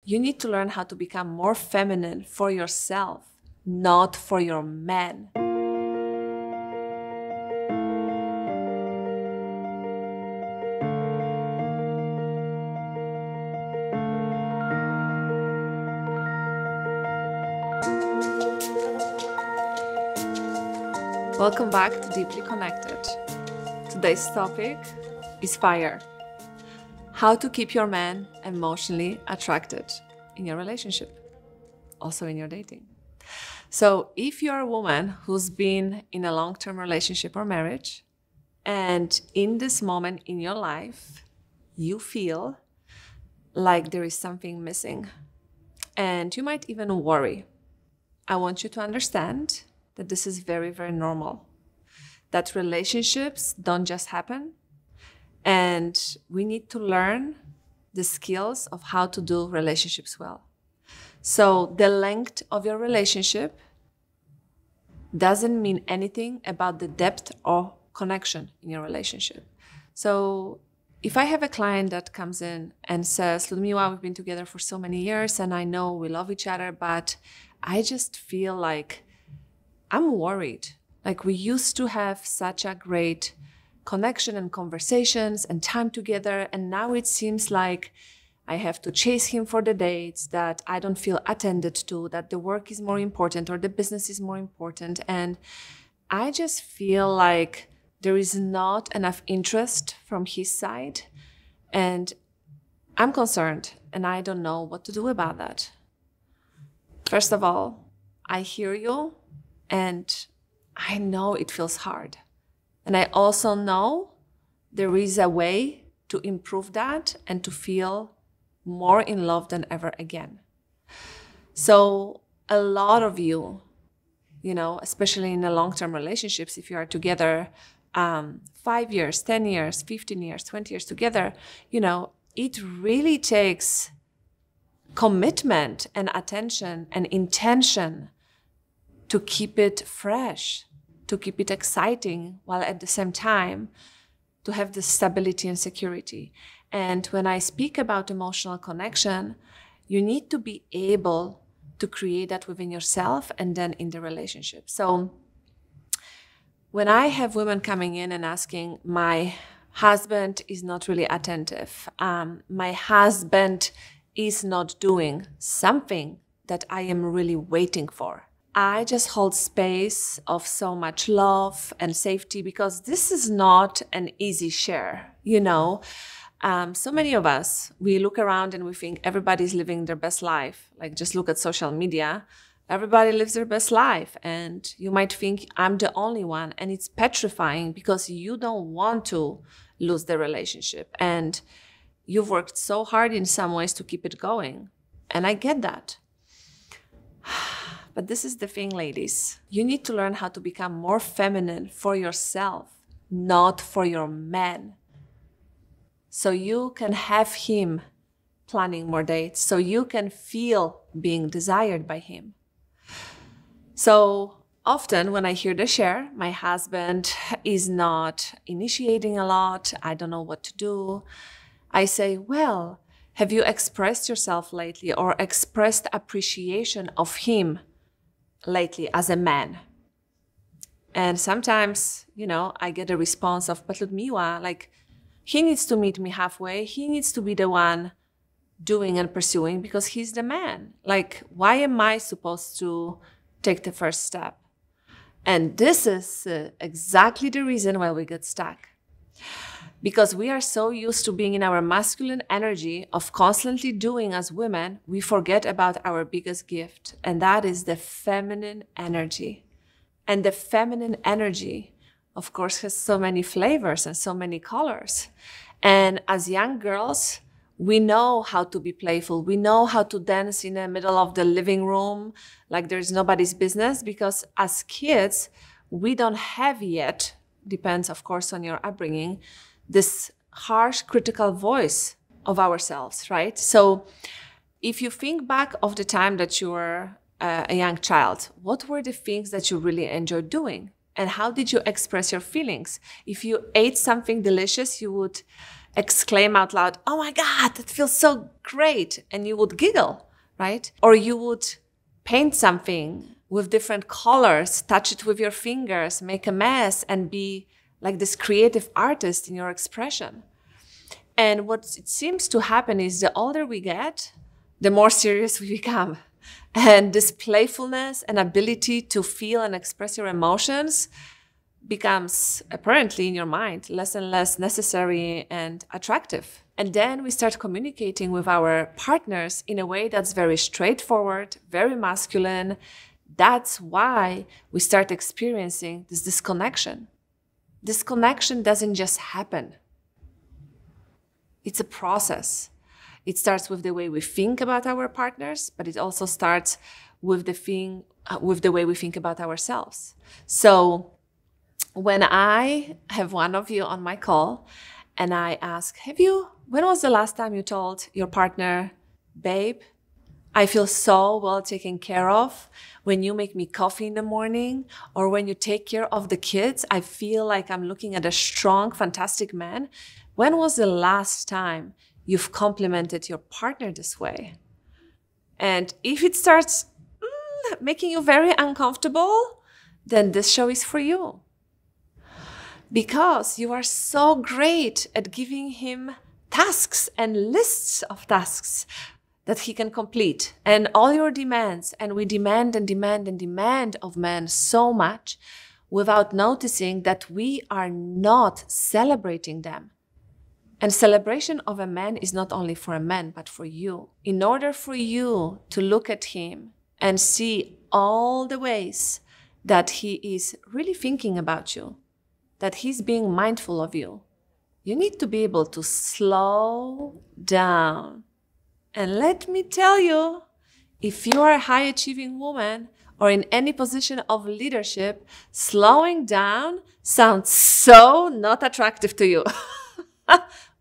You need to learn how to become more feminine for yourself, not for your man. Welcome back to Deeply Connected. Today's topic is fire. How to keep your man emotionally attracted in your relationship, also in your dating. So if you're a woman who's been in a long-term relationship or marriage, and in this moment in your life, you feel like there is something missing, and you might even worry, I want you to understand that this is very, very normal. That relationships don't just happen. And we need to learn the skills of how to do relationships well. So the length of your relationship doesn't mean anything about the depth or connection in your relationship. So if I have a client that comes in and says, Ludmila, we've been together for so many years and I know we love each other, but I just feel like I'm worried. Like we used to have such a great connection and conversations and time together. And now it seems like I have to chase him for the dates, that I don't feel attended to, that the work is more important or the business is more important. And I just feel like there is not enough interest from his side. And I'm concerned and I don't know what to do about that. First of all, I hear you. And I know it feels hard. And I also know there is a way to improve that and to feel more in love than ever again. So a lot of you, especially in the long-term relationships, if you are together 5 years, 10 years, 15 years, 20 years together, it really takes commitment and attention and intention to keep it fresh, to keep it exciting, while at the same time to have the stability and security. And when I speak about emotional connection, you need to be able to create that within yourself and then in the relationship. So when I have women coming in and asking, my husband is not really attentive, my husband is not doing something that I am really waiting for, I just hold space of so much love and safety, because this is not an easy share, So many of us, we look around and we think everybody's living their best life. Like just look at social media. Everybody lives their best life. And you might think I'm the only one. And it's petrifying because you don't want to lose the relationship. And you've worked so hard in some ways to keep it going. And I get that. But this is the thing, ladies. You need to learn how to become more feminine for yourself, not for your man. So you can have him planning more dates, so you can feel being desired by him. So often when I hear the share, my husband is not initiating a lot, I don't know what to do, I say, well, have you expressed yourself lately or expressed appreciation of him lately as a man? And sometimes, I get a response of, but Ludmila, like, he needs to meet me halfway. He needs to be the one doing and pursuing because he's the man. Like, why am I supposed to take the first step? And this is exactly the reason why we get stuck. Because we are so used to being in our masculine energy of constantly doing as women, we forget about our biggest gift, and that is the feminine energy. And the feminine energy, of course, has so many flavors and so many colors. And as young girls, we know how to be playful. We know how to dance in the middle of the living room like there's nobody's business, because as kids, we don't have yet, depends, of course, on your upbringing, this harsh, critical voice of ourselves, right? So if you think back of the time that you were a young child, what were the things that you really enjoyed doing? And how did you express your feelings? If you ate something delicious, you would exclaim out loud, "Oh my God, that feels so great." And you would giggle, right? Or you would paint something with different colors, touch it with your fingers, make a mess, and be like this creative artist in your expression. And what it seems to happen is the older we get, the more serious we become. And this playfulness and ability to feel and express your emotions becomes, apparently in your mind, less and less necessary and attractive. And then we start communicating with our partners in a way that's very straightforward, very masculine. That's why we start experiencing this disconnection. Disconnection doesn't just happen. It's a process. It starts with the way we think about our partners, but it also starts with the way we think about ourselves. So when I have one of you on my call and I ask, when was the last time you told your partner, "Babe, I feel so well taken care of when you make me coffee in the morning, or when you take care of the kids, I feel like I'm looking at a strong, fantastic man." When was the last time you've complimented your partner this way? And if it starts making you very uncomfortable, then this show is for you. Because you are so great at giving him tasks and lists of tasks that he can complete, and all your demands. And we demand and demand and demand of men so much without noticing that we are not celebrating them. And celebration of a man is not only for a man, but for you. In order for you to look at him and see all the ways that he is really thinking about you, that he's being mindful of you, you need to be able to slow down. And let me tell you, if you are a high-achieving woman or in any position of leadership, slowing down sounds so not attractive to you.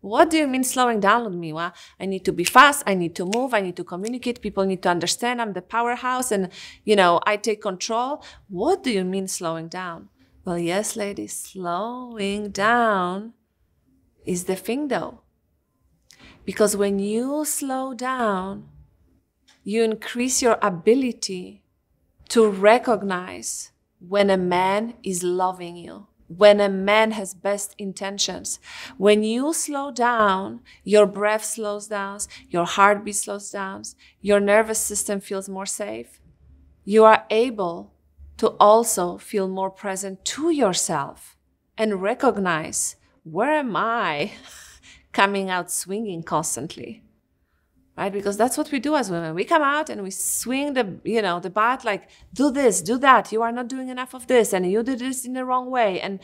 What do you mean slowing down, Ludmila? I need to be fast, I need to move, I need to communicate, people need to understand I'm the powerhouse and, I take control. What do you mean slowing down? Well, yes, ladies, slowing down is the thing though. Because when you slow down, you increase your ability to recognize when a man is loving you, when a man has best intentions. When you slow down, your breath slows down, your heartbeat slows down, your nervous system feels more safe. You are able to also feel more present to yourself and recognize, where am I coming out swinging constantly? Right? Because that's what we do as women. We come out and we swing the bat, like, do this, do that. You are not doing enough of this, and you did this in the wrong way. And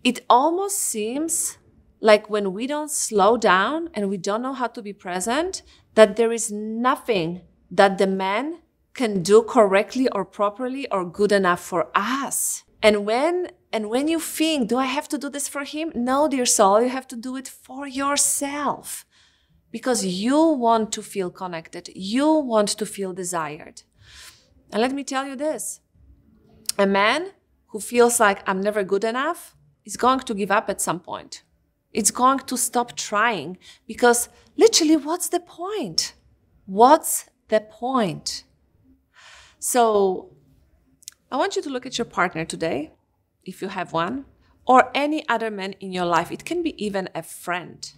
it almost seems like when we don't slow down and we don't know how to be present, that there is nothing that the man can do correctly or properly or good enough for us. And when you think, do I have to do this for him? No, dear soul, you have to do it for yourself. Because you want to feel connected. You want to feel desired. And let me tell you this. A man who feels like I'm never good enough is going to give up at some point. It's going to stop trying, because literally, what's the point? What's the point? So I want you to look at your partner today, if you have one, or any other man in your life. It can be even a friend.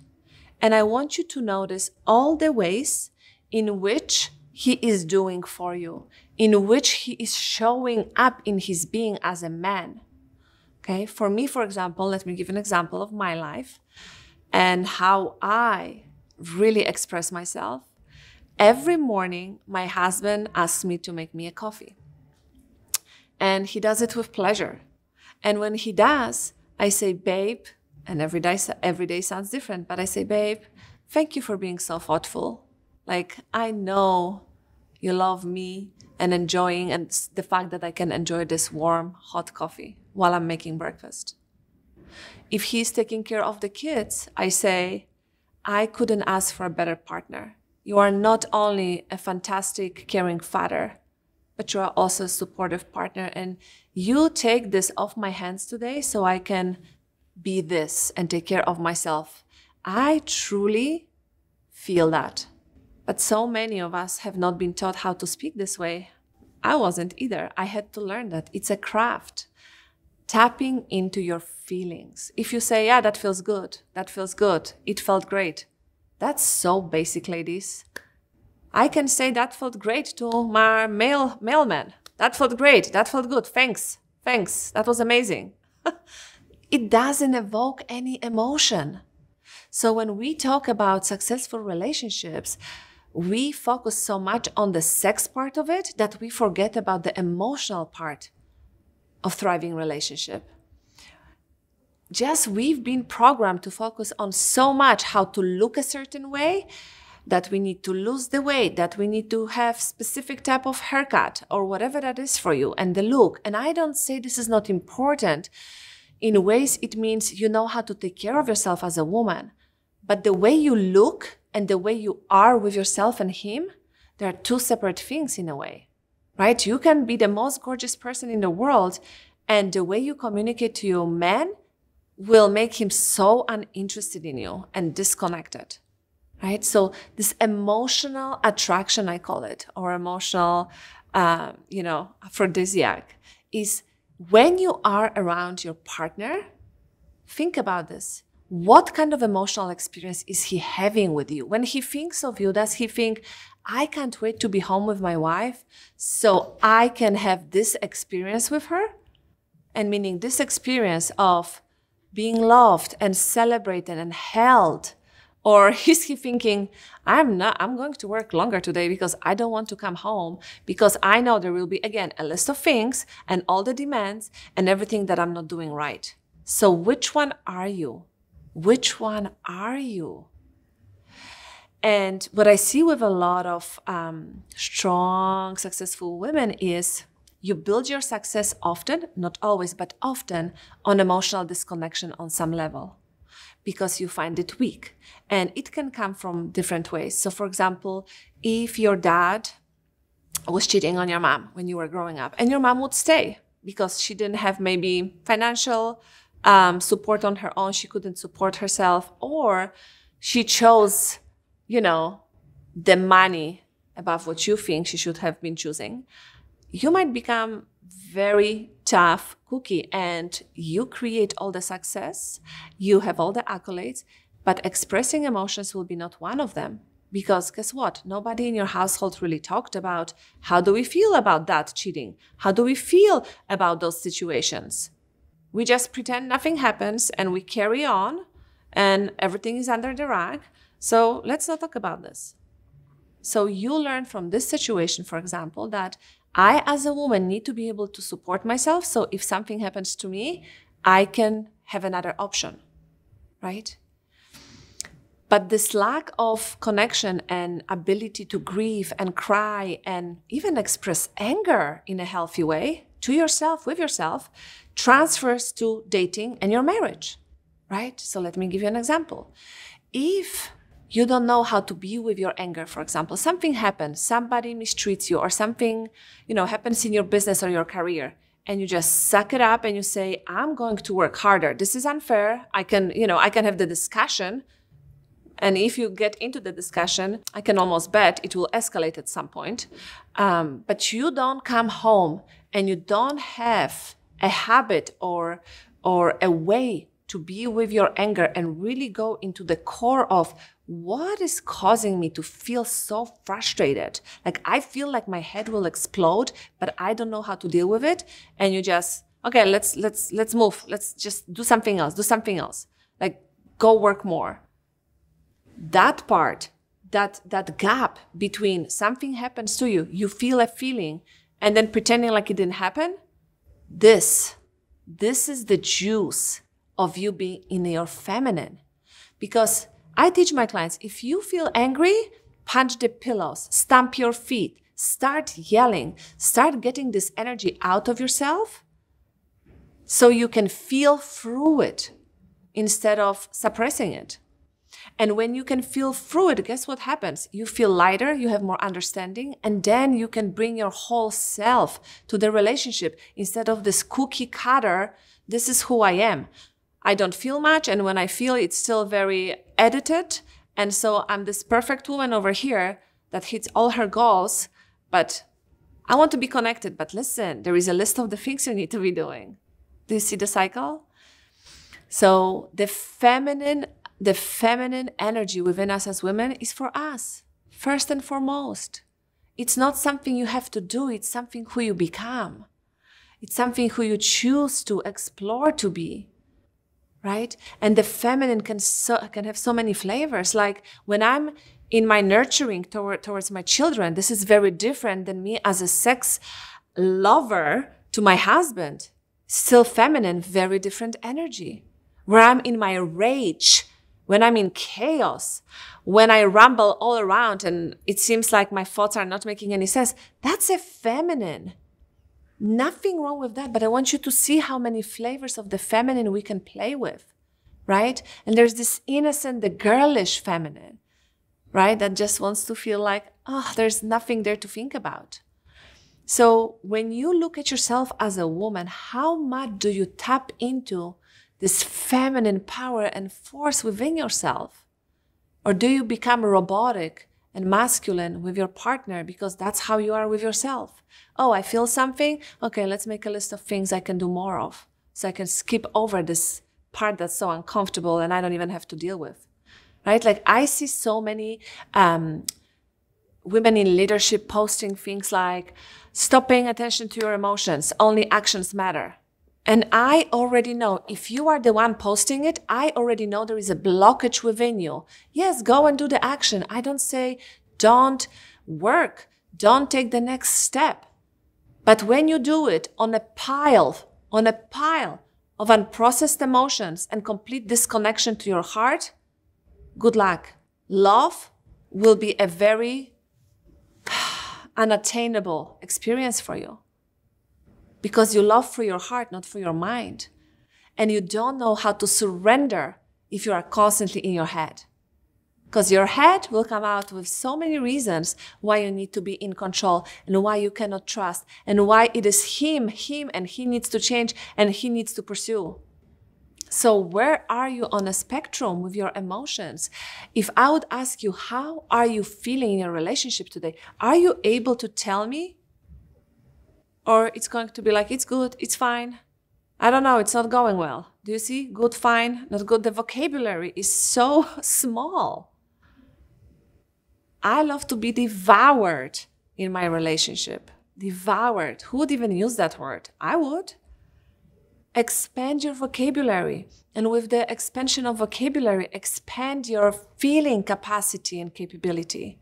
And I want you to notice all the ways in which he is doing for you, in which he is showing up in his being as a man. Okay, for me, for example, let me give an example of my life and how I really express myself. Every morning, my husband asks me to make me a coffee. And he does it with pleasure. And when he does, I say, "Babe," and every day sounds different, but I say, "Babe, thank you for being so thoughtful. Like, I know you love me and enjoying, and the fact that I can enjoy this warm, hot coffee while I'm making breakfast." If he's taking care of the kids, I say, "I couldn't ask for a better partner. You are not only a fantastic, caring father, but you are also a supportive partner. And you take this off my hands today so I can be this and take care of myself I truly feel that. But so many of us have not been taught how to speak this way. I wasn't either. I had to learn that. It's a craft. Tapping into your feelings. If you say, yeah, that feels good, it felt great. That's so basic, ladies. I can say that felt great to my mailman. That felt great, that felt good, thanks, that was amazing. It doesn't evoke any emotion. So when we talk about successful relationships, we focus so much on the sex part of it that we forget about the emotional part of thriving relationship. Just we've been programmed to focus on so much how to look a certain way, that we need to lose the weight, that we need to have specific type of haircut or whatever that is for you, and the look. And I don't say this is not important. In ways, it means you know how to take care of yourself as a woman. But the way you look and the way you are with yourself and him, they are two separate things in a way, right? You can be the most gorgeous person in the world, and the way you communicate to your man will make him so uninterested in you and disconnected, right? So this emotional attraction, I call it, or emotional, aphrodisiac, is when you are around your partner, think about this. What kind of emotional experience is he having with you? When he thinks of you, does he think, I can't wait to be home with my wife so I can have this experience with her? And meaning this experience of being loved and celebrated and held. Or is he thinking, I'm going to work longer today because I don't want to come home because I know there will be, again, a list of things and all the demands and everything that I'm not doing right. So which one are you? Which one are you? And what I see with a lot of strong, successful women is you build your success often, not always, but often, on emotional disconnection on some level, because you find it weak. And it can come from different ways. So for example, if your dad was cheating on your mom when you were growing up, and your mom would stay because she didn't have maybe financial support on her own, she couldn't support herself, or she chose, the money above what you think she should have been choosing, you might become very tough cookie and you create all the success, you have all the accolades, but expressing emotions will be not one of them. Because guess what? Nobody in your household really talked about how do we feel about that cheating? How do we feel about those situations? We just pretend nothing happens and we carry on and everything is under the rug. So let's not talk about this. So you learn from this situation, for example, that I, as a woman, need to be able to support myself. So if something happens to me, I can have another option, right? But this lack of connection and ability to grieve and cry and even express anger in a healthy way to yourself, with yourself, transfers to dating and your marriage, right? So let me give you an example. If you don't know how to be with your anger, for example, something happens, somebody mistreats you or something, happens in your business or your career, and you just suck it up and you say, I'm going to work harder. This is unfair. I can have the discussion. And if you get into the discussion, I can almost bet it will escalate at some point. But you don't come home and you don't have a habit or a way to be with your anger and really go into the core of what is causing me to feel so frustrated. Like I feel like my head will explode, but I don't know how to deal with it. And you just, okay, let's move. Let's just do something else. Like go work more. That part, that gap between something happens to you, you feel a feeling, and then pretending like it didn't happen, this is the juice of you being in your feminine. Because I teach my clients, if you feel angry, punch the pillows, stamp your feet, start yelling, start getting this energy out of yourself so you can feel through it instead of suppressing it. And when you can feel through it, guess what happens? You feel lighter, you have more understanding, and then you can bring your whole self to the relationship instead of this cookie cutter, this is who I am. I don't feel much. And when I feel, it's still very edited. And so I'm this perfect woman over here that hits all her goals, but I want to be connected. But listen, there is a list of the things you need to be doing. Do you see the cycle? So the feminine energy within us as women is for us, first and foremost. It's not something you have to do. It's something who you become. It's something who you choose to explore to be, right? And the feminine can have so many flavors. Like when I'm in my nurturing towards my children, this is very different than me as a sex lover to my husband. Still feminine, very different energy. Where I'm in my rage, when I'm in chaos, when I ramble all around and it seems like my thoughts are not making any sense, that's a feminine. Nothing wrong with that, but I want you to see how many flavors of the feminine we can play with, right? And there's this innocent, the girlish feminine, right? That just wants to feel like, oh, there's nothing there to think about. So when you look at yourself as a woman, how much do you tap into this feminine power and force within yourself? Or do you become robotic and masculine with your partner because that's how you are with yourself? Oh, I feel something. Okay, let's make a list of things I can do more of so I can skip over this part that's so uncomfortable and I don't even have to deal with, right? Like I see so many women in leadership posting things like, stop paying attention to your emotions, only actions matter. And I already know, if you are the one posting it, I already know there is a blockage within you. Yes, go and do the action. I don't say, don't work, don't take the next step. But when you do it on a pile of unprocessed emotions and complete disconnection to your heart, good luck. Love will be a very unattainable experience for you. Because you love through your heart, not through your mind. And you don't know how to surrender if you are constantly in your head. Because your head will come out with so many reasons why you need to be in control and why you cannot trust and why it is him, and he needs to change and he needs to pursue. So where are you on a spectrum with your emotions? If I would ask you, how are you feeling in your relationship today? Are you able to tell me? Or it's going to be like, it's good, it's fine. I don't know, it's not going well. Do you see? Good, fine, not good. The vocabulary is so small. I love to be devoured in my relationship. Devoured. Who would even use that word? I would. Expand your vocabulary. And with the expansion of vocabulary, expand your feeling capacity and capability.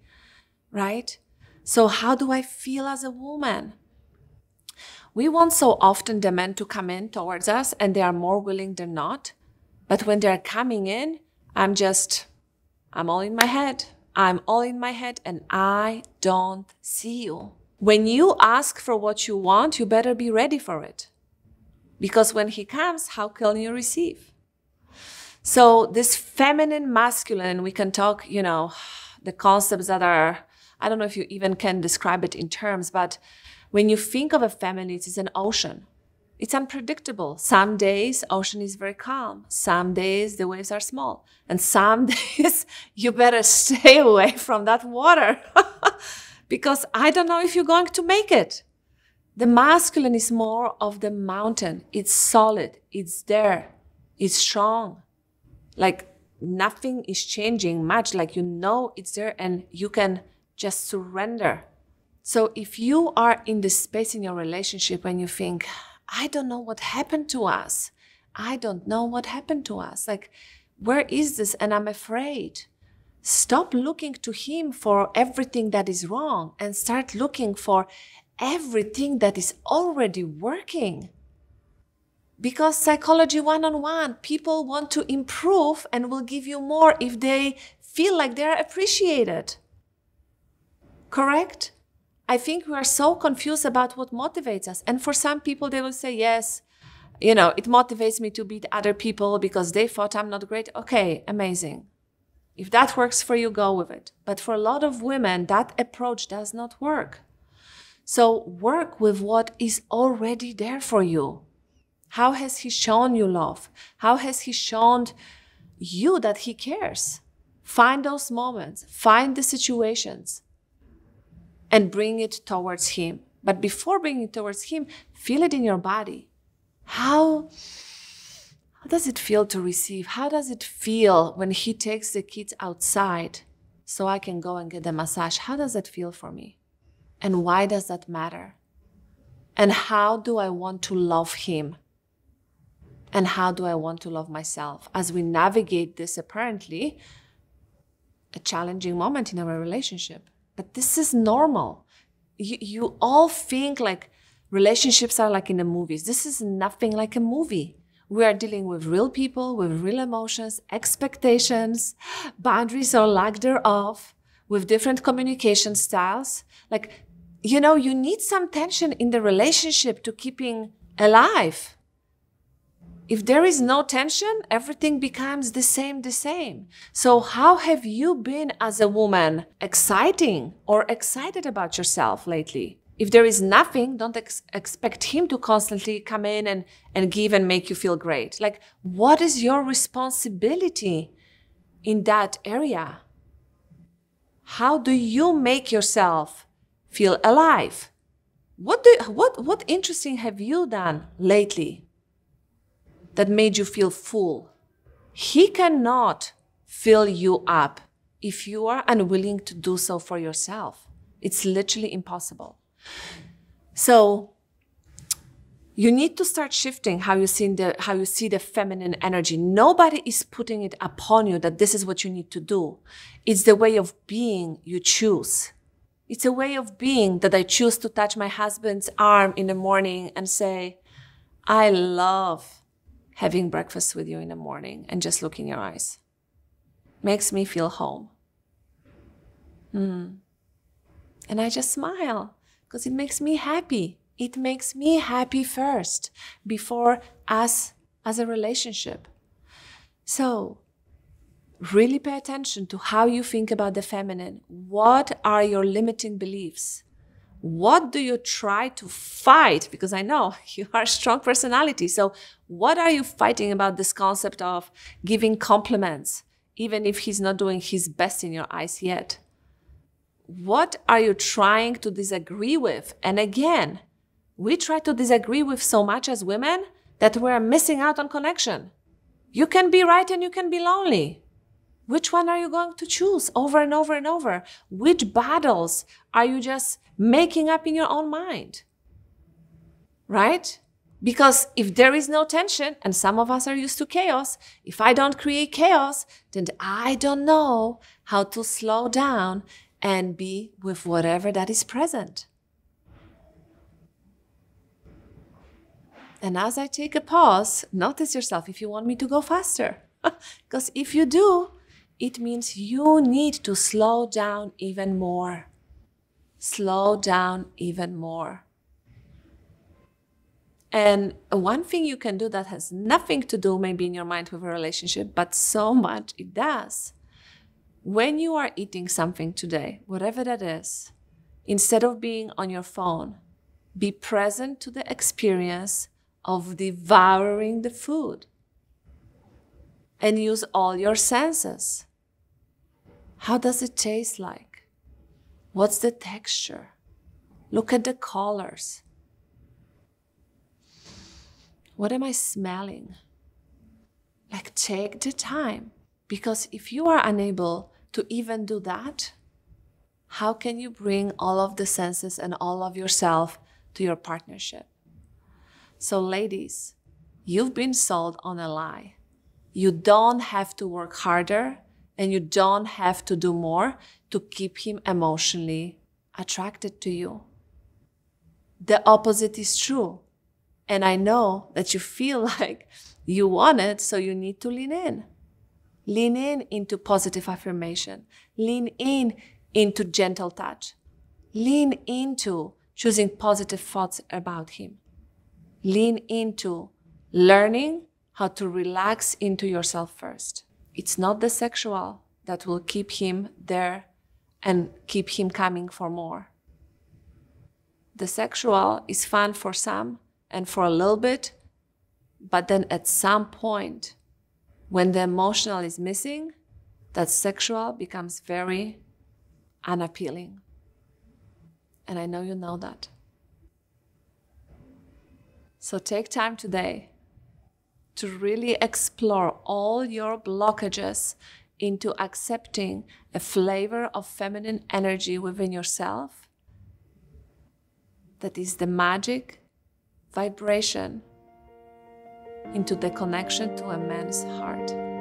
Right? So how do I feel as a woman? We want so often the men to come in towards us and they are more willing than not. But when they're coming in, I'm all in my head. I'm all in my head and I don't see you. When you ask for what you want, you better be ready for it. Because when he comes, how can you receive? So this feminine, masculine, we can talk, the concepts that are, I don't know if you even can describe it in terms, but when you think of a feminine, it's an ocean. It's unpredictable. Some days, ocean is very calm. Some days, the waves are small. And some days, you better stay away from that water. Because I don't know if you're going to make it. The masculine is more of the mountain. It's solid. It's there. It's strong. Like nothing is changing much. Like it's there and you can just surrender. So if you are in this space in your relationship when you think, I don't know what happened to us. I don't know what happened to us. Like, where is this? And I'm afraid. Stop looking to him for everything that is wrong and start looking for everything that is already working. Because psychology 101, people want to improve and will give you more if they feel like they're appreciated. Correct? I think we are so confused about what motivates us. And for some people, they will say, yes, it motivates me to beat other people because they thought I'm not great. Okay, amazing. If that works for you, go with it. But for a lot of women, that approach does not work. So work with what is already there for you. How has he shown you love? How has he shown you that he cares? Find those moments, find the situations, and bring it towards him. But before bringing it towards him, feel it in your body. How does it feel to receive? How does it feel when he takes the kids outside so I can go and get a massage? How does that feel for me? And why does that matter? And how do I want to love him? And how do I want to love myself? As we navigate this, apparently, a challenging moment in our relationship. But this is normal. You all think like relationships are like in the movies. This is nothing like a movie. We are dealing with real people, with real emotions, expectations, boundaries or lack thereof, with different communication styles. Like, you know, you need some tension in the relationship to keeping alive. If there is no tension, everything becomes the same. So how have you been as a woman excited about yourself lately? If there is nothing, don't expect him to constantly come in and give and make you feel great. Like, what is your responsibility in that area? How do you make yourself feel alive? What interesting have you done lately that made you feel full? He cannot fill you up if you are unwilling to do so for yourself. It's literally impossible. So you need to start shifting how you see the feminine energy. Nobody is putting it upon you that this is what you need to do. It's the way of being you choose. It's a way of being that I choose to touch my husband's arm in the morning and say, I love having breakfast with you in the morning and just look in your eyes. Makes me feel home. And I just smile because it makes me happy. It makes me happy first before us as a relationship. So really pay attention to how you think about the feminine. What are your limiting beliefs? What do you try to fight? Because I know you are a strong personality. So what are you fighting about this concept of giving compliments, even if he's not doing his best in your eyes yet? What are you trying to disagree with? And again, we try to disagree with so much as women that we're missing out on connection. You can be right and you can be lonely. Which one are you going to choose over and over and over? Which battles are you just making up in your own mind? Right? Because if there is no tension, and some of us are used to chaos, if I don't create chaos, then I don't know how to slow down and be with whatever that is present. And as I take a pause, notice yourself if you want me to go faster. Because if you do, it means you need to slow down even more. Slow down even more. And one thing you can do that has nothing to do maybe in your mind with a relationship, but so much it does. When you are eating something today, whatever that is, instead of being on your phone, be present to the experience of devouring the food. And use all your senses. How does it taste like? What's the texture? Look at the colors. What am I smelling? Like, take the time. Because if you are unable to even do that, how can you bring all of the senses and all of yourself to your partnership? So ladies, you've been sold on a lie. You don't have to work harder and you don't have to do more to keep him emotionally attracted to you. The opposite is true. And I know that you feel like you want it, so you need to lean in. Lean in into positive affirmation. Lean in into gentle touch. Lean into choosing positive thoughts about him. Lean into learning how to relax into yourself first. It's not the sexual that will keep him there and keep him coming for more. The sexual is fun for some and for a little bit, But then at some point, when the emotional is missing, that sexual becomes very unappealing. And I know you know that. So take time today to really explore all your blockages into accepting a flavor of feminine energy within yourself that is the magic vibration into the connection to a man's heart.